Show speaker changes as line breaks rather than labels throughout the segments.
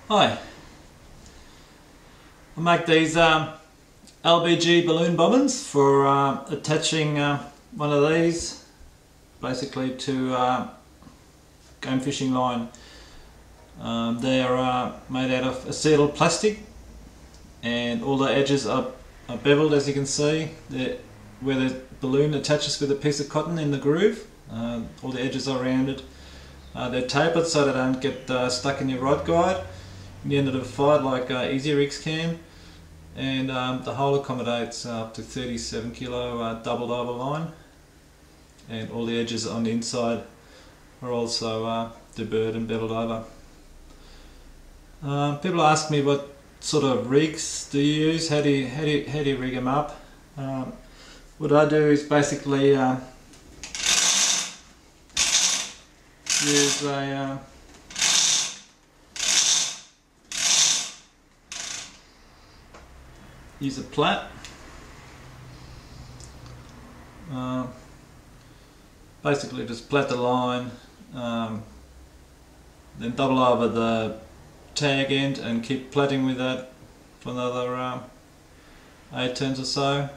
Hi, I make these LBG balloon bobbins for attaching one of these basically to game fishing line. They are made out of acetyl plastic and all the edges are beveled, as you can see. Where the balloon attaches with a piece of cotton in the groove, all the edges are rounded. They're tapered so they don't get stuck in your rod guide in the end of the fight like easier rigs can, and the hole accommodates up to 37 kilo double diver line, and all the edges on the inside are also deburred and beveled over. People ask me what sort of rigs do you use, how do you rig them up. What I do is basically use a plat. Basically just plat the line, then double over the tag end and keep platting with that for another 8 turns or so,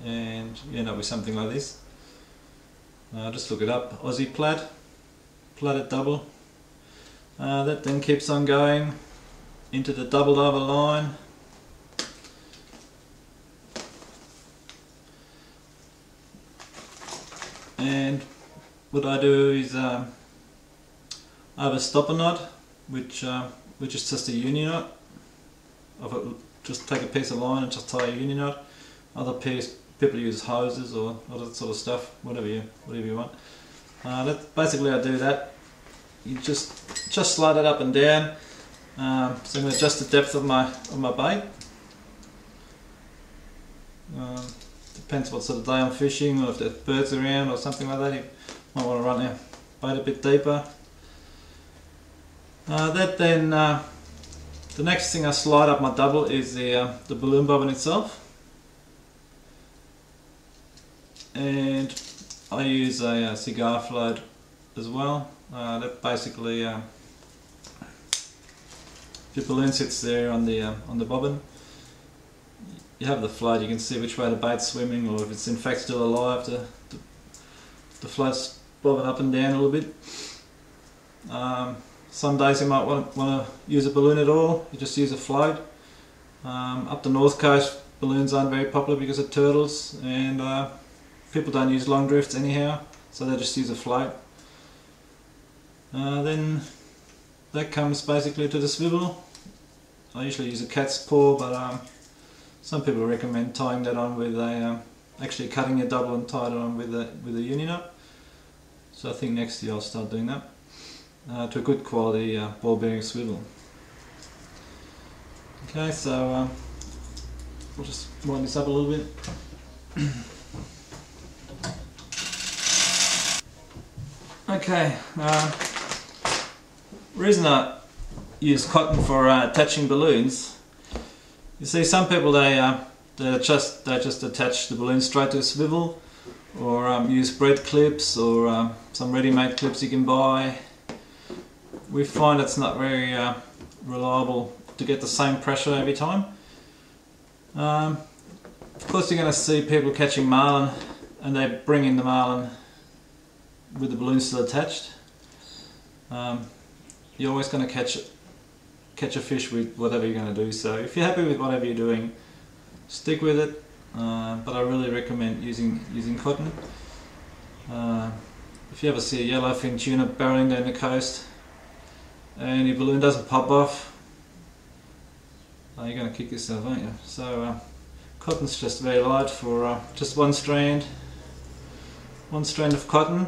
and you end up with something like this. Just look it up, Aussie plat, platted double. That then keeps on going into the double diver line. And what I do is I have a stopper knot, which is just a uni knot. Just take a piece of line and just tie a uni knot. Other people use hoses or all that sort of stuff, whatever you want. Basically I do that. You just slide it up and down. So I'm going to adjust the depth of my bait. Depends what sort of day I'm fishing, or if there's birds around or something like that. You might want to run your bait a bit deeper. The next thing I slide up my double is the balloon bobbin itself, and I use a cigar float as well. That basically, if your balloon sits there on the bobbin, you have the float, you can see which way the bait's swimming, or if it's in fact still alive, the float's bobbing up and down a little bit. Some days you might want to use a balloon at all, you just use a float. Up the north coast, balloons aren't very popular because of turtles, and people don't use long drifts anyhow, so they just use a float. Then that comes basically to the swivel. I usually use a cat's paw, but some people recommend tying that on with actually cutting your double and tie it on with a uni knot. So I think next year I'll start doing that to a good quality ball bearing swivel. Okay, so we'll just wind this up a little bit. Okay, reason I use cotton for attaching balloons. You see, some people they just attach the balloon straight to a swivel, or use bread clips, or some ready-made clips you can buy. We find it's not very reliable to get the same pressure every time. Of course, you're going to see people catching marlin, and they bring in the marlin with the balloon still attached. You're always going to catch a fish with whatever you're going to do, so if you're happy with whatever you're doing, stick with it, but I really recommend using cotton. If you ever see a yellowfin tuna barreling down the coast and your balloon doesn't pop off, you're going to kick yourself, aren't you? So cotton's just very light for just one strand of cotton.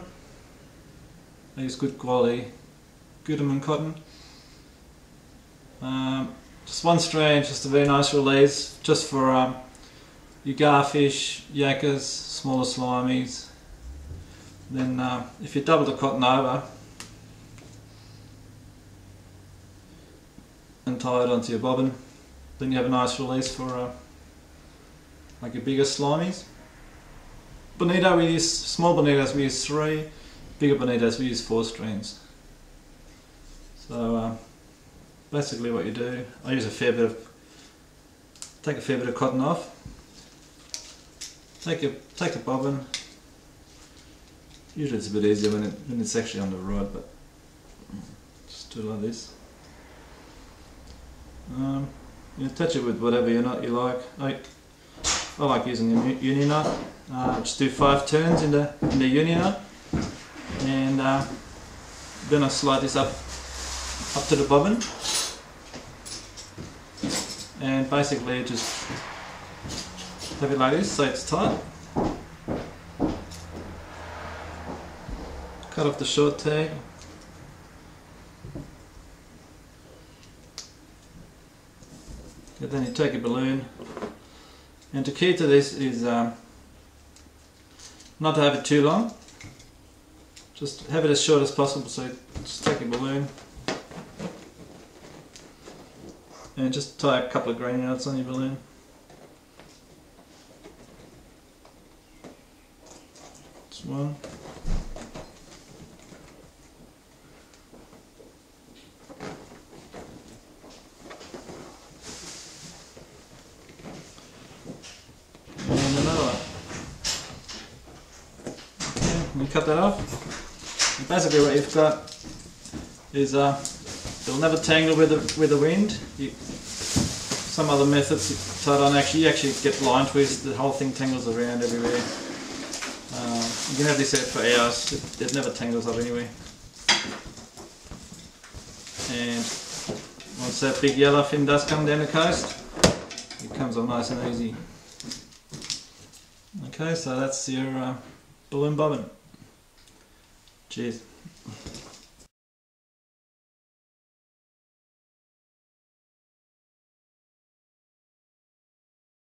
I use good quality Gutermann cotton. Just one strand, just a very nice release, just for your garfish, yakkers, smaller slimies. Then if you double the cotton over and tie it onto your bobbin, then you have a nice release for like your bigger slimies. Bonito, we use small bonitos, we use 3, bigger bonitos we use 4 strands. So basically what you do, I use take a fair bit of cotton off, take a bobbin. Usually it's a bit easier when it's actually on the rod, but just do it like this. You attach it with whatever knot you like. I like using the uni knot. Just do 5 turns in the uni knot, and then I slide this up to the bobbin, and basically just have it like this so it's tight. Cut off the short tag. And then you take a balloon, and the key to this is not to have it too long. Just have it as short as possible. So just take a balloon and just tie a couple of green knots on your balloon. Just one. And another one. Okay, and you cut that off. And basically what you've got is it'll never tangle with the wind. Some other methods you tie it on, you actually get line twist, the whole thing tangles around everywhere. You can have this out for hours, it never tangles up anyway. And once that big yellow fin does come down the coast, it comes on nice and easy. Okay, so that's your balloon bobbin. Cheers.